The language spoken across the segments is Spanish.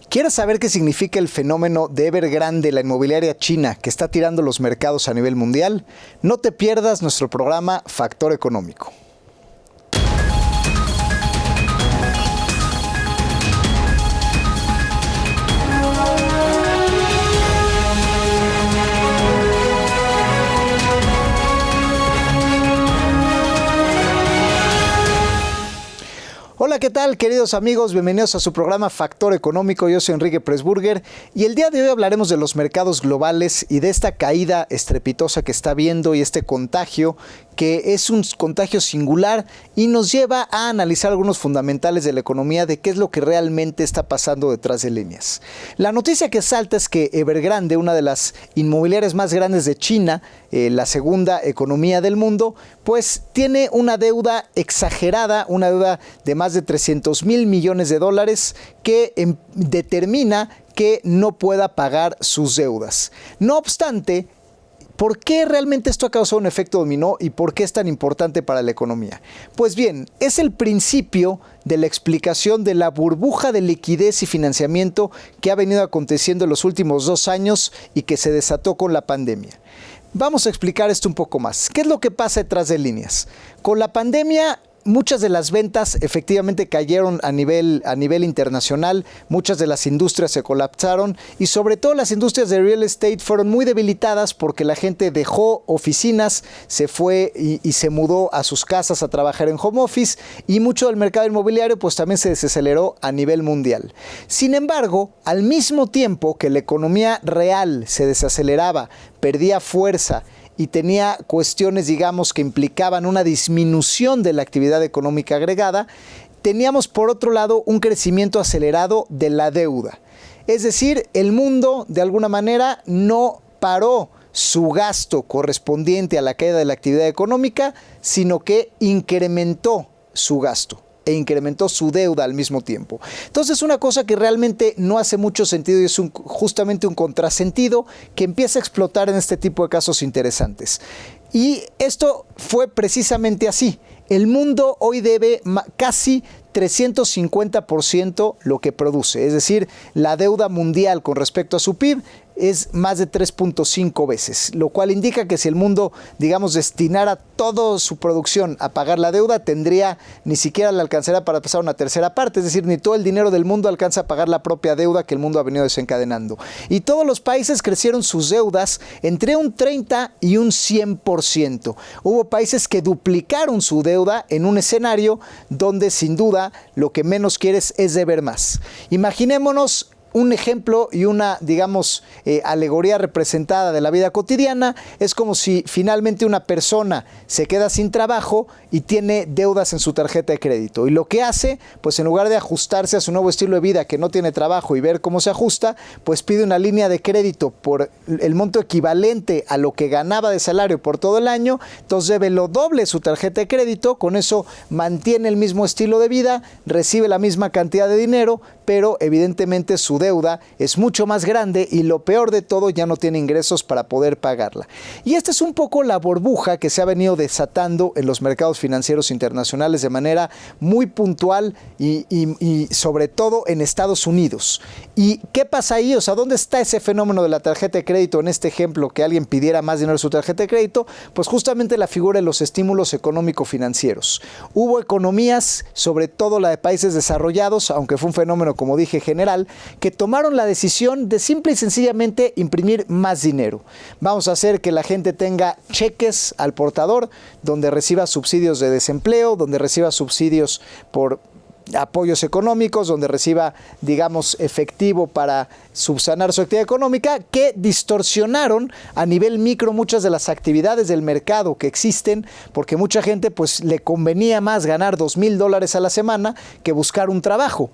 ¿Quieres saber qué significa el fenómeno de Evergrande, la inmobiliaria china, que está tirando los mercados a nivel mundial? No te pierdas nuestro programa Factor Económico. Hola, ¿qué tal, queridos amigos? Bienvenidos a su programa Factor Económico. Yo soy Enrique Pressburger y el día de hoy hablaremos de los mercados globales y de esta caída estrepitosa que está habiendo y este contagio que es un contagio singular y nos lleva a analizar algunos fundamentales de la economía, de qué es lo que realmente está pasando detrás de líneas. La noticia que salta es que Evergrande, una de las inmobiliarias más grandes de China, la segunda economía del mundo, pues tiene una deuda exagerada, una deuda de más de 300,000 millones de dólares que determina que no pueda pagar sus deudas. No obstante, ¿por qué realmente esto ha causado un efecto dominó y por qué es tan importante para la economía? Pues bien, es el principio de la explicación de la burbuja de liquidez y financiamiento que ha venido aconteciendo en los últimos 2 años y que se desató con la pandemia. Vamos a explicar esto un poco más. ¿Qué es lo que pasa detrás de líneas? Con la pandemia, muchas de las ventas efectivamente cayeron a nivel internacional, muchas de las industrias se colapsaron y sobre todo las industrias de real estate fueron muy debilitadas porque la gente dejó oficinas, se fue y se mudó a sus casas a trabajar en home office y mucho del mercado inmobiliario pues también se desaceleró a nivel mundial. Sin embargo, al mismo tiempo que la economía real se desaceleraba, perdía fuerza y tenía cuestiones, digamos, que implicaban una disminución de la actividad económica agregada, teníamos por otro lado un crecimiento acelerado de la deuda. Es decir, el mundo de alguna manera no paró su gasto correspondiente a la caída de la actividad económica, sino que incrementó su gasto e incrementó su deuda al mismo tiempo. Entonces, una cosa que realmente no hace mucho sentido y es justamente un contrasentido que empieza a explotar en este tipo de casos interesantes. Y esto fue precisamente así. El mundo hoy debe casi 350% lo que produce, es decir, la deuda mundial con respecto a su PIB es más de 3.5 veces, lo cual indica que si el mundo, digamos, destinara toda su producción a pagar la deuda, ni siquiera le alcanzaría para pasar una tercera parte, es decir, ni todo el dinero del mundo alcanza a pagar la propia deuda que el mundo ha venido desencadenando. Y todos los países crecieron sus deudas entre un 30 y un 100%. Hubo países que duplicaron su deuda en un escenario donde sin duda lo que menos quieres es deber más. Imaginémonos un ejemplo y una, digamos, alegoría representada de la vida cotidiana. Es como si finalmente una persona se queda sin trabajo y tiene deudas en su tarjeta de crédito. Y lo que hace, pues en lugar de ajustarse a su nuevo estilo de vida que no tiene trabajo y ver cómo se ajusta, pues pide una línea de crédito por el monto equivalente a lo que ganaba de salario por todo el año. Entonces debe lo doble su tarjeta de crédito, con eso mantiene el mismo estilo de vida, recibe la misma cantidad de dinero, pero evidentemente su deuda es mucho más grande y lo peor de todo, ya no tiene ingresos para poder pagarla. Y esta es un poco la burbuja que se ha venido desatando en los mercados financieros internacionales de manera muy puntual y sobre todo en Estados Unidos. ¿Y qué pasa ahí? O sea, ¿dónde está ese fenómeno de la tarjeta de crédito en este ejemplo que alguien pidiera más dinero en su tarjeta de crédito? Pues justamente la figura de los estímulos económico-financieros. Hubo economías, sobre todo la de países desarrollados, aunque fue un fenómeno, como dije, general, que tomaron la decisión de simple y sencillamente imprimir más dinero. Vamos a hacer que la gente tenga cheques al portador, donde reciba subsidios de desempleo, donde reciba subsidios por apoyos económicos, donde reciba, digamos, efectivo para subsanar su actividad económica, que distorsionaron a nivel micro muchas de las actividades del mercado que existen, porque mucha gente pues le convenía más ganar $2,000 a la semana que buscar un trabajo.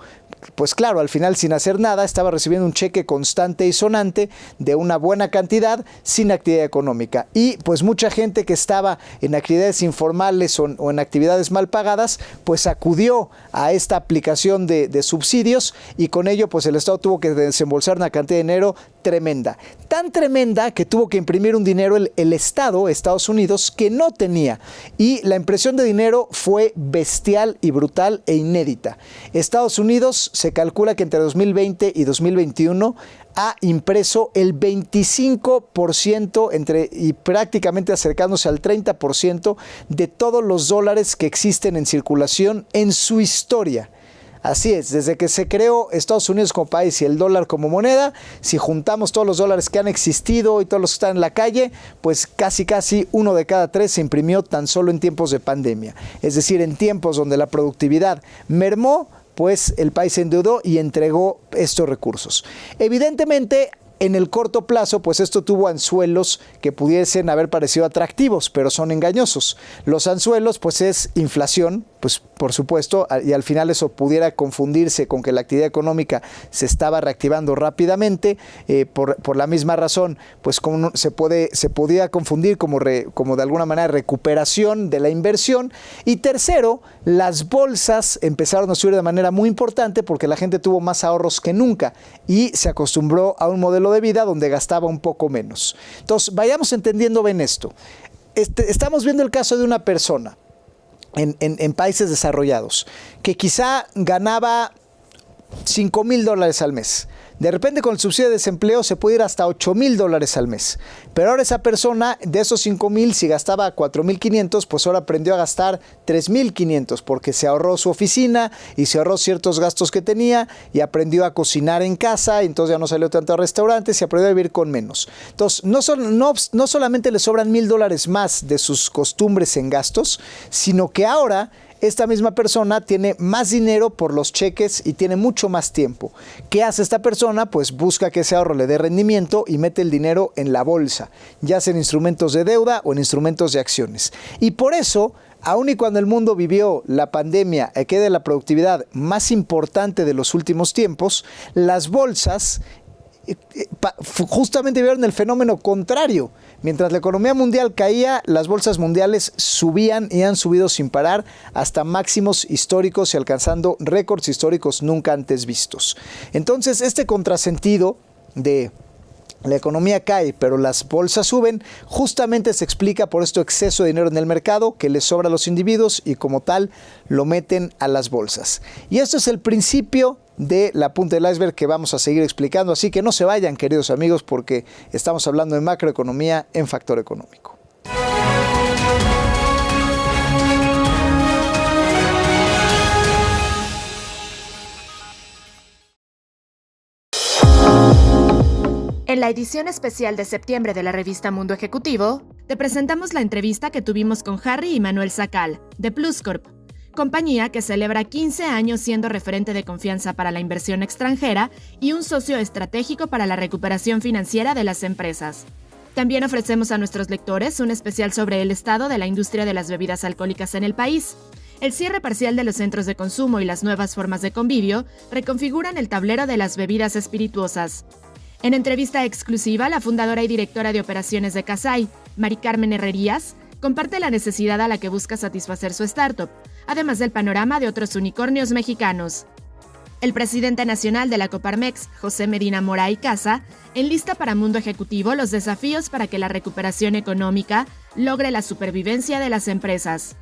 Pues claro, al final sin hacer nada estaba recibiendo un cheque constante y sonante de una buena cantidad sin actividad económica. Y pues mucha gente que estaba en actividades informales o en actividades mal pagadas, pues acudió a esta aplicación de subsidios, y con ello pues el Estado tuvo que desembolsar una cantidad de dinero tremenda. Tan tremenda que tuvo que imprimir un dinero el Estado, Estados Unidos, que no tenía. Y la impresión de dinero fue bestial y brutal e inédita. Estados Unidos se calcula que entre 2020 y 2021 ha impreso el 25% y prácticamente acercándose al 30% de todos los dólares que existen en circulación en su historia. Así es, desde que se creó Estados Unidos como país y el dólar como moneda, si juntamos todos los dólares que han existido y todos los que están en la calle, pues casi 1 de cada 3 se imprimió tan solo en tiempos de pandemia. Es decir, en tiempos donde la productividad mermó, pues el país se endeudó y entregó estos recursos. Evidentemente, en el corto plazo, pues esto tuvo anzuelos que pudiesen haber parecido atractivos, pero son engañosos. Los anzuelos, pues es inflación, pues por supuesto, y al final eso pudiera confundirse con que la actividad económica se estaba reactivando rápidamente, por la misma razón, pues como se podía confundir como de alguna manera recuperación de la inversión. Y tercero, las bolsas empezaron a subir de manera muy importante porque la gente tuvo más ahorros que nunca y se acostumbró a un modelo de vida donde gastaba un poco menos. Entonces, vayamos entendiendo bien esto. Estamos viendo el caso de una persona en países desarrollados que quizá ganaba $5,000 al mes. De repente con el subsidio de desempleo se puede ir hasta $8,000 al mes. Pero ahora esa persona, de esos 5,000, si gastaba 4,500, pues ahora aprendió a gastar 3,500 porque se ahorró su oficina y se ahorró ciertos gastos que tenía y aprendió a cocinar en casa, y entonces ya no salió tanto a restaurantes y aprendió a vivir con menos. Entonces, no solamente le sobran $1,000 más de sus costumbres en gastos, sino que ahora esta misma persona tiene más dinero por los cheques y tiene mucho más tiempo. ¿Qué hace esta persona? Pues busca que ese ahorro le dé rendimiento y mete el dinero en la bolsa, ya sea en instrumentos de deuda o en instrumentos de acciones. Y por eso, aun y cuando el mundo vivió la pandemia, que de la productividad más importante de los últimos tiempos, las bolsas justamente vieron el fenómeno contrario. Mientras la economía mundial caía, las bolsas mundiales subían y han subido sin parar hasta máximos históricos y alcanzando récords históricos nunca antes vistos. Entonces, este contrasentido de la economía cae, pero las bolsas suben, justamente se explica por este exceso de dinero en el mercado que les sobra a los individuos y como tal lo meten a las bolsas. Y esto es el principio de la punta del iceberg que vamos a seguir explicando, así que no se vayan, queridos amigos, porque estamos hablando de macroeconomía en Factor Económico. En la edición especial de septiembre de la revista Mundo Ejecutivo, te presentamos la entrevista que tuvimos con Harry y Manuel Sacal, de Pluscorp, compañía que celebra 15 años siendo referente de confianza para la inversión extranjera y un socio estratégico para la recuperación financiera de las empresas. También ofrecemos a nuestros lectores un especial sobre el estado de la industria de las bebidas alcohólicas en el país. El cierre parcial de los centros de consumo y las nuevas formas de convivio reconfiguran el tablero de las bebidas espirituosas. En entrevista exclusiva, la fundadora y directora de operaciones de Casai, Mari Carmen Herrerías, comparte la necesidad a la que busca satisfacer su startup, además del panorama de otros unicornios mexicanos. El presidente nacional de la Coparmex, José Medina Mora y Casa, enlista para Mundo Ejecutivo los desafíos para que la recuperación económica logre la supervivencia de las empresas.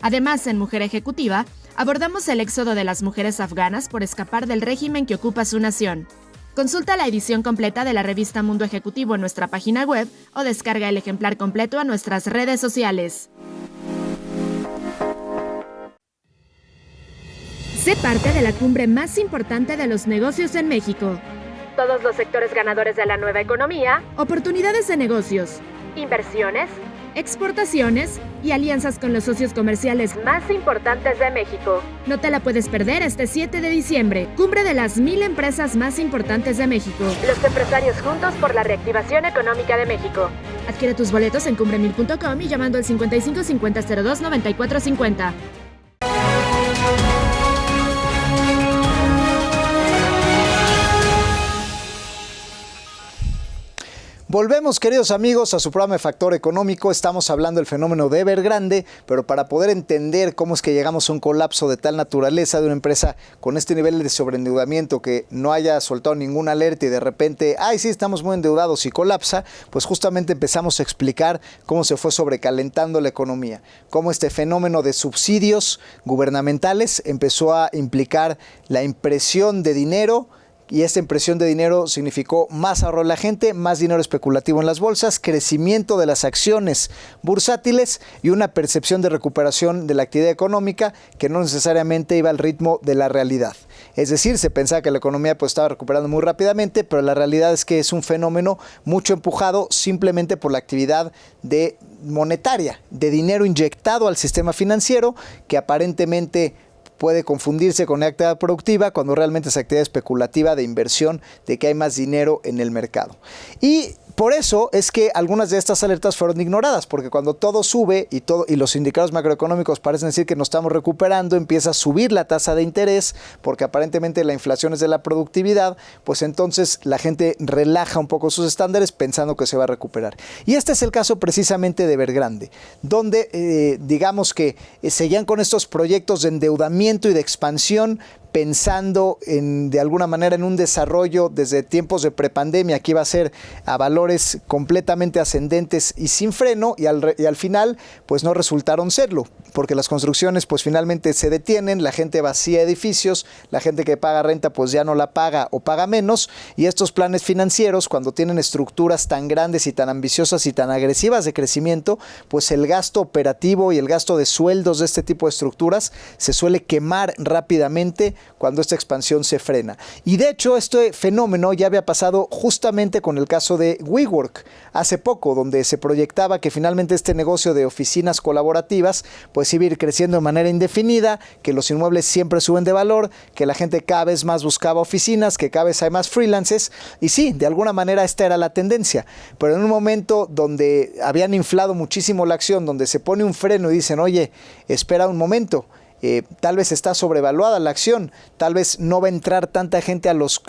Además, en Mujer Ejecutiva, abordamos el éxodo de las mujeres afganas por escapar del régimen que ocupa su nación. Consulta la edición completa de la revista Mundo Ejecutivo en nuestra página web o descarga el ejemplar completo a nuestras redes sociales. Sé parte de la cumbre más importante de los negocios en México. Todos los sectores ganadores de la nueva economía, oportunidades de negocios, inversiones, exportaciones y alianzas con los socios comerciales más importantes de México. No te la puedes perder este 7 de diciembre. Cumbre de las 1000 empresas más importantes de México. Los empresarios juntos por la reactivación económica de México. Adquiere tus boletos en cumbre1000.com y llamando al 55 50 02 94 50. Volvemos, queridos amigos, a su programa de Factor Económico. Estamos hablando del fenómeno de Evergrande, pero para poder entender cómo es que llegamos a un colapso de tal naturaleza de una empresa con este nivel de sobreendeudamiento, que no haya soltado ninguna alerta y de repente, sí, estamos muy endeudados y colapsa, pues justamente empezamos a explicar cómo se fue sobrecalentando la economía, cómo este fenómeno de subsidios gubernamentales empezó a implicar la impresión de dinero. Y esta impresión de dinero significó más ahorro de la gente, más dinero especulativo en las bolsas, crecimiento de las acciones bursátiles y una percepción de recuperación de la actividad económica que no necesariamente iba al ritmo de la realidad. Es decir, se pensaba que la economía estaba recuperando muy rápidamente, pero la realidad es que es un fenómeno mucho empujado simplemente por la actividad monetaria, de dinero inyectado al sistema financiero, que aparentemente puede confundirse con actividad productiva cuando realmente es actividad especulativa de inversión, de que hay más dinero en el mercado. Y por eso es que algunas de estas alertas fueron ignoradas, porque cuando todo sube y los indicadores macroeconómicos parecen decir que nos estamos recuperando, empieza a subir la tasa de interés, porque aparentemente la inflación es de la productividad, pues entonces la gente relaja un poco sus estándares pensando que se va a recuperar. Y este es el caso precisamente de Evergrande, donde digamos que seguían con estos proyectos de endeudamiento y de expansión, pensando de alguna manera en un desarrollo desde tiempos de prepandemia que iba a ser a valores completamente ascendentes y sin freno, y al final pues no resultaron serlo, porque las construcciones pues finalmente se detienen, la gente vacía edificios, la gente que paga renta pues ya no la paga o paga menos, y estos planes financieros, cuando tienen estructuras tan grandes y tan ambiciosas y tan agresivas de crecimiento, pues el gasto operativo y el gasto de sueldos de este tipo de estructuras se suele quemar rápidamente cuando esta expansión se frena. Y de hecho este fenómeno ya había pasado justamente con el caso de WeWork hace poco, donde se proyectaba que finalmente este negocio de oficinas colaborativas pues iba a ir creciendo de manera indefinida, que los inmuebles siempre suben de valor, que la gente cada vez más buscaba oficinas, que cada vez hay más freelances, y sí, de alguna manera esta era la tendencia, pero en un momento donde habían inflado muchísimo la acción, donde se pone un freno y dicen, oye, espera un momento, tal vez está sobrevaluada la acción, tal vez no va a entrar tanta gente a los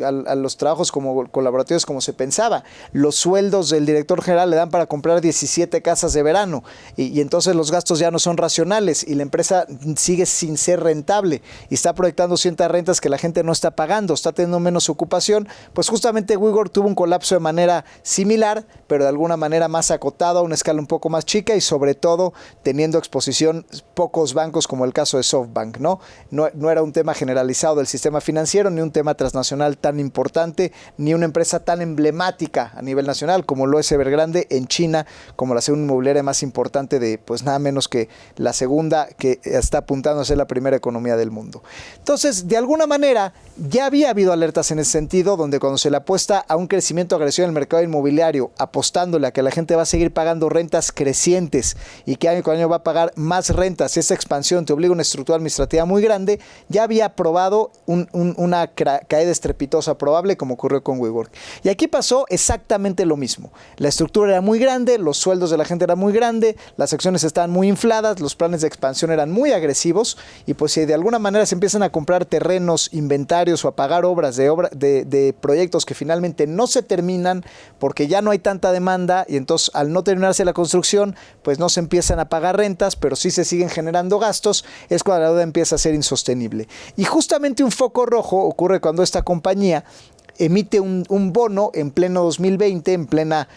trabajos como colaborativos como se pensaba, los sueldos del director general le dan para comprar 17 casas de verano y entonces los gastos ya no son racionales y la empresa sigue sin ser rentable y está proyectando ciertas rentas que la gente no está pagando, está teniendo menos ocupación, pues justamente WeWork tuvo un colapso de manera similar, pero de alguna manera más acotada, a una escala un poco más chica y sobre todo teniendo exposición pocos bancos como el caso de SoftBank, ¿no? No era un tema generalizado del sistema financiero, ni un tema transnacional tan importante, ni una empresa tan emblemática a nivel nacional como lo es Evergrande en China, como la segunda inmobiliaria más importante de, pues nada menos que la segunda, que está apuntando a ser la primera economía del mundo. Entonces, de alguna manera, ya había habido alertas en ese sentido, donde cuando se le apuesta a un crecimiento agresivo en el mercado inmobiliario, apostándole a que la gente va a seguir pagando rentas crecientes y que año con año va a pagar más rentas, y esa expansión te obliga a una estructura administrativa muy grande, ya había probado una caída estrepitosa probable, como ocurrió con WeWork. Y aquí pasó exactamente lo mismo. La estructura era muy grande, los sueldos de la gente eran muy grandes, las acciones estaban muy infladas, los planes de expansión eran muy agresivos, y pues si de alguna manera se empiezan a comprar terrenos, inventarios o a pagar obras de proyectos que finalmente no se terminan porque ya no hay tanta demanda, y entonces al no terminarse la construcción, pues no se empiezan a pagar rentas, pero sí se siguen generando gastos, es cuando la deuda empieza a ser insostenible. Y justamente un foco rojo ocurre cuando esta compañía emite un bono en pleno 2020, en plena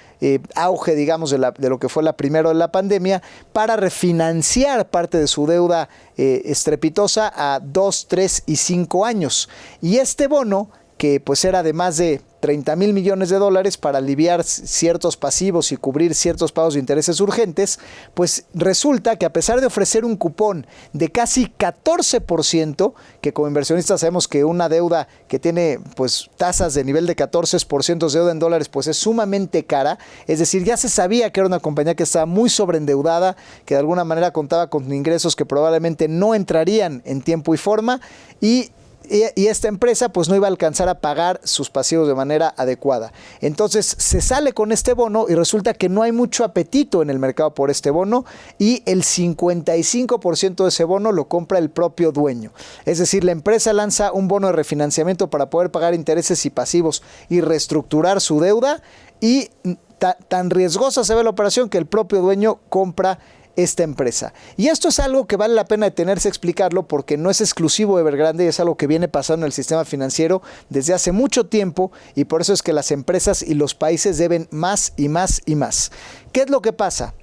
auge, digamos, de lo que fue la primera de la pandemia, para refinanciar parte de su deuda estrepitosa a 2, 3 y 5 años. Y este bono, que pues era de más de 30,000 millones de dólares para aliviar ciertos pasivos y cubrir ciertos pagos de intereses urgentes, pues resulta que a pesar de ofrecer un cupón de casi 14%, que como inversionistas sabemos que una deuda que tiene pues tasas de nivel de 14% de deuda en dólares pues es sumamente cara, es decir, ya se sabía que era una compañía que estaba muy sobreendeudada, que de alguna manera contaba con ingresos que probablemente no entrarían en tiempo y forma, y y esta empresa pues no iba a alcanzar a pagar sus pasivos de manera adecuada. Entonces se sale con este bono y resulta que no hay mucho apetito en el mercado por este bono y el 55% de ese bono lo compra el propio dueño. Es decir, la empresa lanza un bono de refinanciamiento para poder pagar intereses y pasivos y reestructurar su deuda y tan riesgosa se ve la operación que el propio dueño compra esta empresa. Y esto es algo que vale la pena detenerse a explicarlo porque no es exclusivo de Evergrande, es algo que viene pasando en el sistema financiero desde hace mucho tiempo y por eso es que las empresas y los países deben más y más y más. ¿Qué es lo que pasa?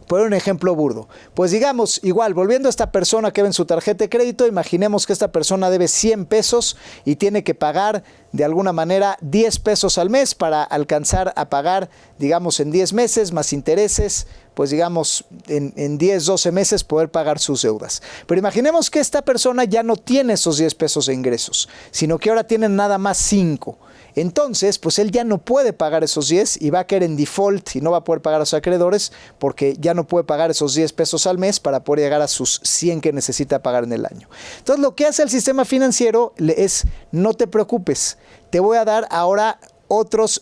Por un ejemplo burdo, pues digamos, igual, volviendo a esta persona que ve en su tarjeta de crédito, imaginemos que esta persona debe 100 pesos y tiene que pagar de alguna manera 10 pesos al mes para alcanzar a pagar, digamos, en 10 meses más intereses, pues digamos, en 10, 12 meses poder pagar sus deudas. Pero imaginemos que esta persona ya no tiene esos 10 pesos de ingresos, sino que ahora tiene nada más 5. Entonces, pues él ya no puede pagar esos 10 y va a caer en default y no va a poder pagar a sus acreedores porque ya no puede pagar esos 10 pesos al mes para poder llegar a sus 100 que necesita pagar en el año. Entonces, lo que hace el sistema financiero es, no te preocupes, te voy a dar ahora otros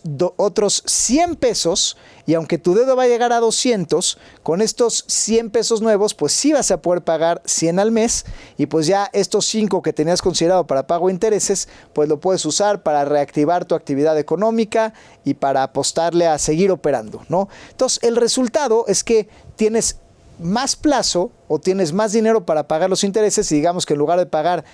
100 pesos y aunque tu deuda va a llegar a 200, con estos 100 pesos nuevos, pues sí vas a poder pagar 100 al mes y pues ya estos 5 que tenías considerado para pago de intereses, pues lo puedes usar para reactivar tu actividad económica y para apostarle a seguir operando, ¿no? Entonces, el resultado es que tienes más plazo o tienes más dinero para pagar los intereses y digamos que en lugar de pagar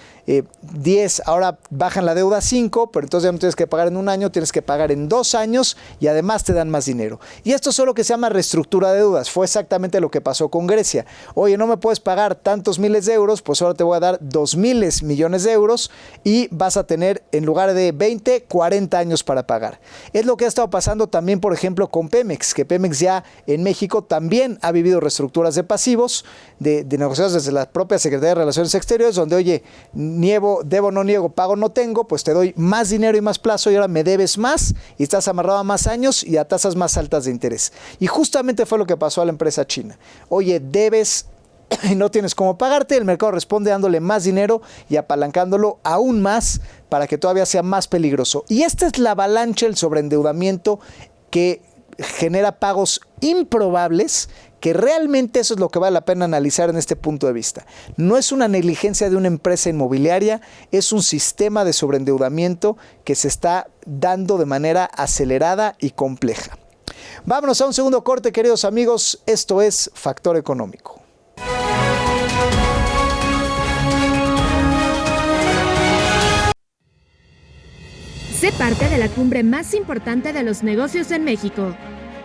10, ahora bajan la deuda a 5, pero entonces ya no tienes que pagar en un año, tienes que pagar en 2 años y además te dan más dinero. Y esto es lo que se llama reestructura de deudas. Fue exactamente lo que pasó con Grecia. Oye, no me puedes pagar tantos miles de euros, pues ahora te voy a dar 2.000 millones de euros y vas a tener en lugar de 20, 40 años para pagar. Es lo que ha estado pasando también, por ejemplo, con Pemex, que Pemex ya en México también ha vivido reestructuras de pasivos, de negociados desde la propia Secretaría de Relaciones Exteriores, donde, oye, debo, no niego, pago, no tengo, pues te doy más dinero y más plazo y ahora me debes más y estás amarrado a más años y a tasas más altas de interés. Y justamente fue lo que pasó a la empresa china. Oye, debes y no tienes cómo pagarte, el mercado responde dándole más dinero y apalancándolo aún más para que todavía sea más peligroso. Y esta es la avalancha, el sobreendeudamiento que genera pagos improbables, que realmente eso es lo que vale la pena analizar en este punto de vista. No es una negligencia de una empresa inmobiliaria, es un sistema de sobreendeudamiento que se está dando de manera acelerada y compleja. Vámonos a un segundo corte, queridos amigos. Esto es Factor Económico. Sé parte de la cumbre más importante de los negocios en México.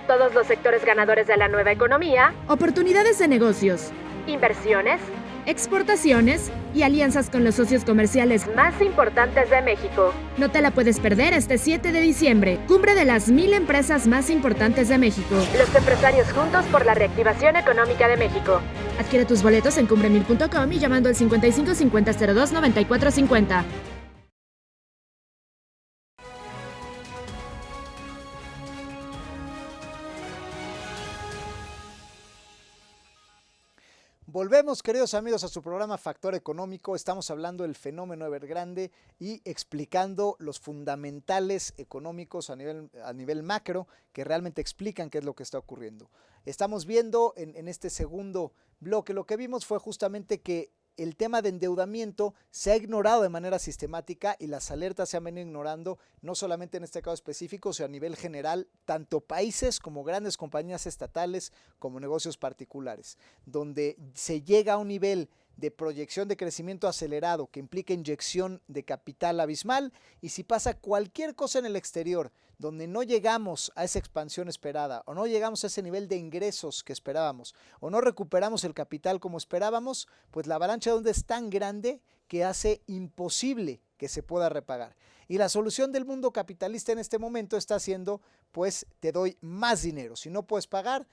Todos los sectores ganadores de la nueva economía, oportunidades de negocios, inversiones, exportaciones y alianzas con los socios comerciales más importantes de México. No te la puedes perder este 7 de diciembre, cumbre de las 1000 empresas más importantes de México. Los empresarios juntos por la reactivación económica de México. Adquiere tus boletos en cumbre1000.com y llamando al 55 50 02 94 50. Volvemos, queridos amigos, a su programa Factor Económico. Estamos hablando del fenómeno Evergrande y explicando los fundamentales económicos a nivel macro que realmente explican qué es lo que está ocurriendo. Estamos viendo en este segundo bloque, lo que vimos fue justamente que el tema de endeudamiento se ha ignorado de manera sistemática y las alertas se han venido ignorando, no solamente en este caso específico, sino a nivel general, tanto países como grandes compañías estatales como negocios particulares, donde se llega a un nivel de proyección de crecimiento acelerado que implica inyección de capital abismal y si pasa cualquier cosa en el exterior donde no llegamos a esa expansión esperada o no llegamos a ese nivel de ingresos que esperábamos o no recuperamos el capital como esperábamos, pues la avalancha de onda es tan grande que hace imposible que se pueda repagar. Y la solución del mundo capitalista en este momento está siendo, pues te doy más dinero. Si no puedes pagar,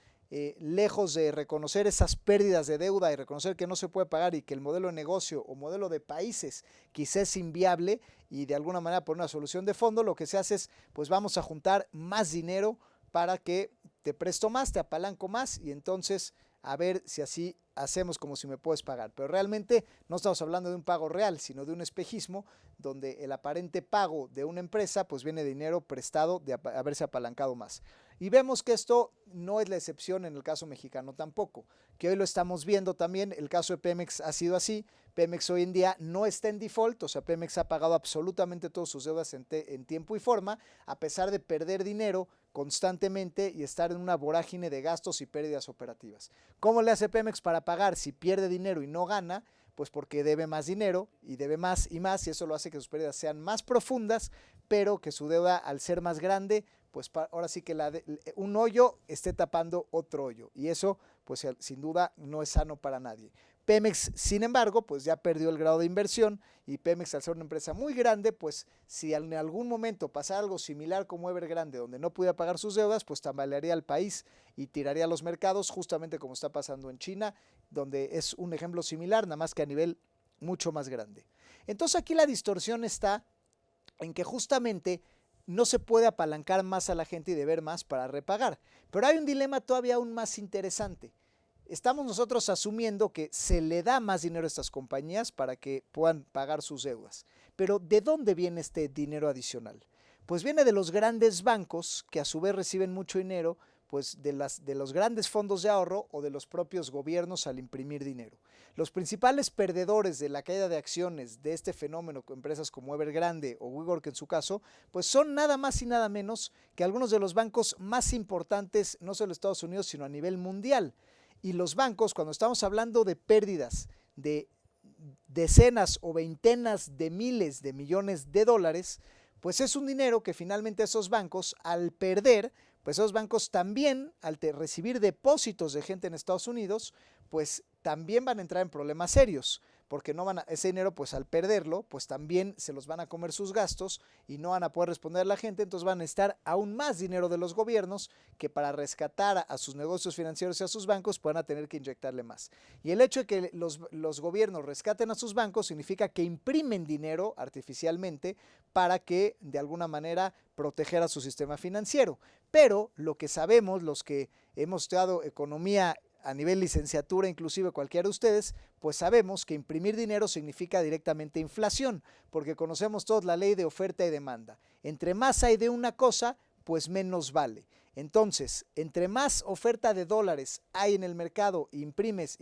lejos de reconocer esas pérdidas de deuda y reconocer que no se puede pagar y que el modelo de negocio o modelo de países quizás es inviable y de alguna manera por una solución de fondo, lo que se hace es, pues vamos a juntar más dinero para que te presto más, te apalanco más y entonces a ver si así hacemos como si me puedes pagar. Pero realmente no estamos hablando de un pago real, sino de un espejismo donde el aparente pago de una empresa pues viene de dinero prestado de haberse apalancado más. Y vemos que esto no es la excepción en el caso mexicano tampoco, que hoy lo estamos viendo también. El caso de Pemex ha sido así. Pemex hoy en día no está en default, o sea, Pemex ha pagado absolutamente todas sus deudas en tiempo y forma, a pesar de perder dinero constantemente y estar en una vorágine de gastos y pérdidas operativas. ¿Cómo le hace Pemex para pagar si pierde dinero y no gana? Pues porque debe más dinero y debe más y más, y eso lo hace que sus pérdidas sean más profundas, pero que su deuda, al ser más grande, pues ahora sí que un hoyo esté tapando otro hoyo, y eso pues sin duda no es sano para nadie. Pemex, sin embargo, pues ya perdió el grado de inversión, y Pemex, al ser una empresa muy grande, pues si en algún momento pasara algo similar como Evergrande, donde no pudiera pagar sus deudas, pues tambalearía al país y tiraría a los mercados, justamente como está pasando en China, donde es un ejemplo similar, nada más que a nivel mucho más grande. Entonces aquí la distorsión está en que justamente no se puede apalancar más a la gente y deber más para repagar. Pero hay un dilema todavía aún más interesante. Estamos nosotros asumiendo que se le da más dinero a estas compañías para que puedan pagar sus deudas. Pero ¿de dónde viene este dinero adicional? Pues viene de los grandes bancos, que a su vez reciben mucho dinero pues de los grandes fondos de ahorro o de los propios gobiernos al imprimir dinero. Los principales perdedores de la caída de acciones de este fenómeno, empresas como Evergrande o WeWork en su caso, pues son nada más y nada menos que algunos de los bancos más importantes, no solo de Estados Unidos, sino a nivel mundial. Y los bancos, cuando estamos hablando de pérdidas de decenas o veintenas de miles de millones de dólares, pues es un dinero que finalmente esos bancos, al perder, pues esos bancos también, al recibir depósitos de gente en Estados Unidos, pues también van a entrar en problemas serios, porque no ese dinero, pues al perderlo, pues también se los van a comer sus gastos y no van a poder responder a la gente. Entonces van a necesitar aún más dinero de los gobiernos, que para rescatar a sus negocios financieros y a sus bancos van a tener que inyectarle más. Y el hecho de que los gobiernos rescaten a sus bancos significa que imprimen dinero artificialmente para que de alguna manera proteger a su sistema financiero. Pero lo que sabemos, los que hemos estudiado economía a nivel licenciatura, inclusive cualquiera de ustedes, pues sabemos que imprimir dinero significa directamente inflación, porque conocemos todos la ley de oferta y demanda. Entre más hay de una cosa, pues menos vale. Entonces, entre más oferta de dólares hay en el mercado, imprimes,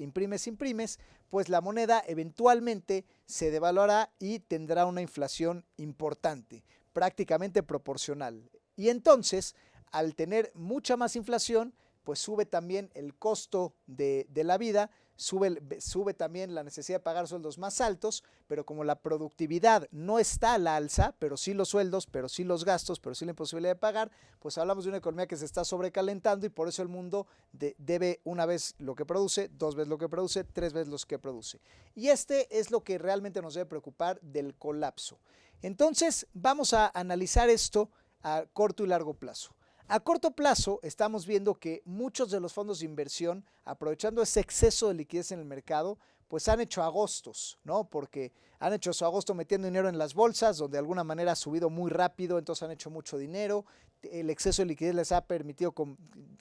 pues la moneda eventualmente se devaluará y tendrá una inflación importante, prácticamente proporcional. Y entonces, al tener mucha más inflación, pues sube también el costo de la vida, sube también la necesidad de pagar sueldos más altos, pero como la productividad no está a la alza, pero sí los sueldos, pero sí los gastos, pero sí la imposibilidad de pagar, pues hablamos de una economía que se está sobrecalentando, y por eso el mundo debe una vez lo que produce, dos veces lo que produce, tres veces lo que produce. Y este es lo que realmente nos debe preocupar del colapso. Entonces vamos a analizar esto a corto y largo plazo. A corto plazo estamos viendo que muchos de los fondos de inversión, aprovechando ese exceso de liquidez en el mercado, pues han hecho agostos, ¿no? Porque han hecho su agosto metiendo dinero en las bolsas, donde de alguna manera ha subido muy rápido, entonces han hecho mucho dinero. El exceso de liquidez les ha permitido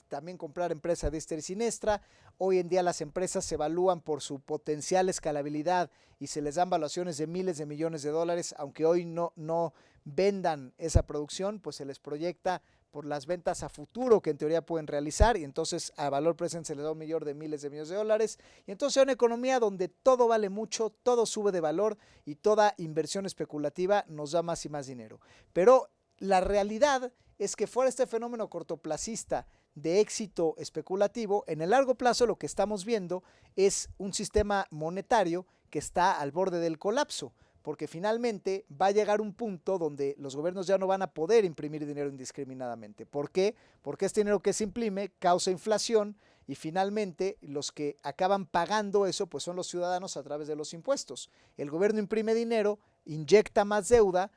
también comprar empresas diestra y siniestra. Hoy en día las empresas se evalúan por su potencial escalabilidad y se les dan valuaciones de miles de millones de dólares, aunque hoy no vendan esa producción, pues se les proyecta por las ventas a futuro que en teoría pueden realizar, y entonces a valor presente se les da un millón de miles de millones de dólares, y entonces hay una economía donde todo vale mucho, todo sube de valor y toda inversión especulativa nos da más y más dinero. Pero la realidad es que fuera este fenómeno cortoplacista de éxito especulativo, en el largo plazo lo que estamos viendo es un sistema monetario que está al borde del colapso, porque finalmente va a llegar un punto donde los gobiernos ya no van a poder imprimir dinero indiscriminadamente. ¿Por qué? Porque este dinero que se imprime causa inflación, y finalmente los que acaban pagando eso pues son los ciudadanos a través de los impuestos. El gobierno imprime dinero, inyecta más deuda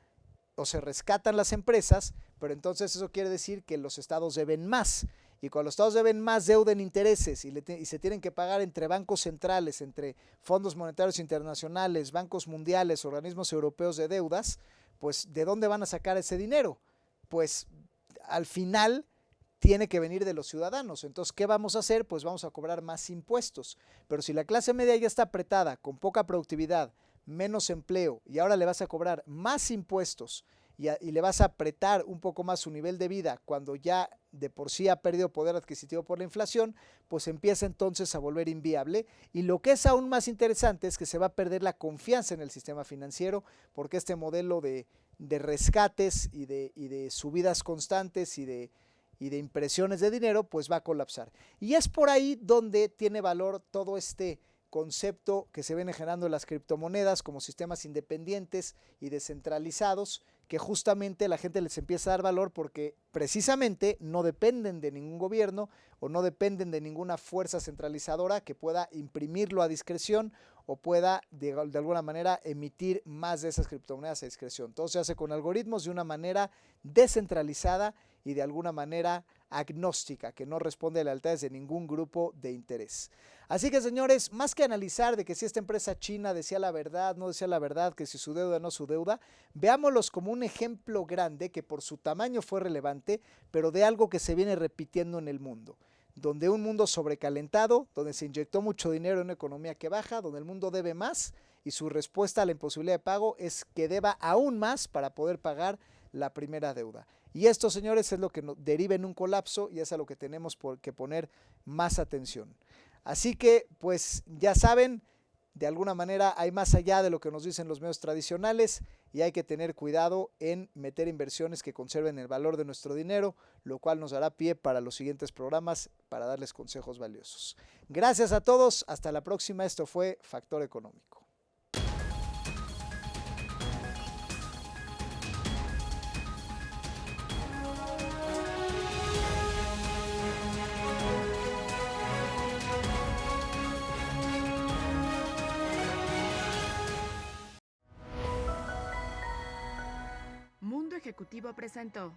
o se rescatan las empresas, pero entonces eso quiere decir que los estados deben más. Y cuando los estados deben más deuda en intereses y se tienen que pagar entre bancos centrales, entre fondos monetarios internacionales, bancos mundiales, organismos europeos de deudas, pues ¿de dónde van a sacar ese dinero? Pues al final tiene que venir de los ciudadanos. Entonces, ¿qué vamos a hacer? Pues vamos a cobrar más impuestos. Pero si la clase media ya está apretada, con poca productividad, menos empleo, y ahora le vas a cobrar más impuestos y le vas a apretar un poco más su nivel de vida cuando ya de por sí ha perdido poder adquisitivo por la inflación, pues empieza entonces a volver inviable. Y lo que es aún más interesante es que se va a perder la confianza en el sistema financiero, porque este modelo de rescates y de subidas constantes y de impresiones de dinero, pues va a colapsar. Y es por ahí donde tiene valor todo este concepto que se viene generando en las criptomonedas como sistemas independientes y descentralizados, que justamente la gente les empieza a dar valor porque precisamente no dependen de ningún gobierno o no dependen de ninguna fuerza centralizadora que pueda imprimirlo a discreción o pueda de alguna manera emitir más de esas criptomonedas a discreción. Todo se hace con algoritmos de una manera descentralizada y de alguna manera agnóstica, que no responde a lealtades de ningún grupo de interés. Así que, señores, más que analizar de que si esta empresa china decía la verdad, no decía la verdad, que si su deuda no su deuda, veámoslos como un ejemplo grande que por su tamaño fue relevante, pero de algo que se viene repitiendo en el mundo. Donde un mundo sobrecalentado, donde se inyectó mucho dinero en una economía que baja, donde el mundo debe más y su respuesta a la imposibilidad de pago es que deba aún más para poder pagar la primera deuda. Y esto, señores, es lo que deriva en un colapso y es a lo que tenemos que poner más atención. Así que, pues ya saben, de alguna manera hay más allá de lo que nos dicen los medios tradicionales y hay que tener cuidado en meter inversiones que conserven el valor de nuestro dinero, lo cual nos dará pie para los siguientes programas para darles consejos valiosos. Gracias a todos, hasta la próxima. Esto fue Factor Económico. Mundo Ejecutivo presentó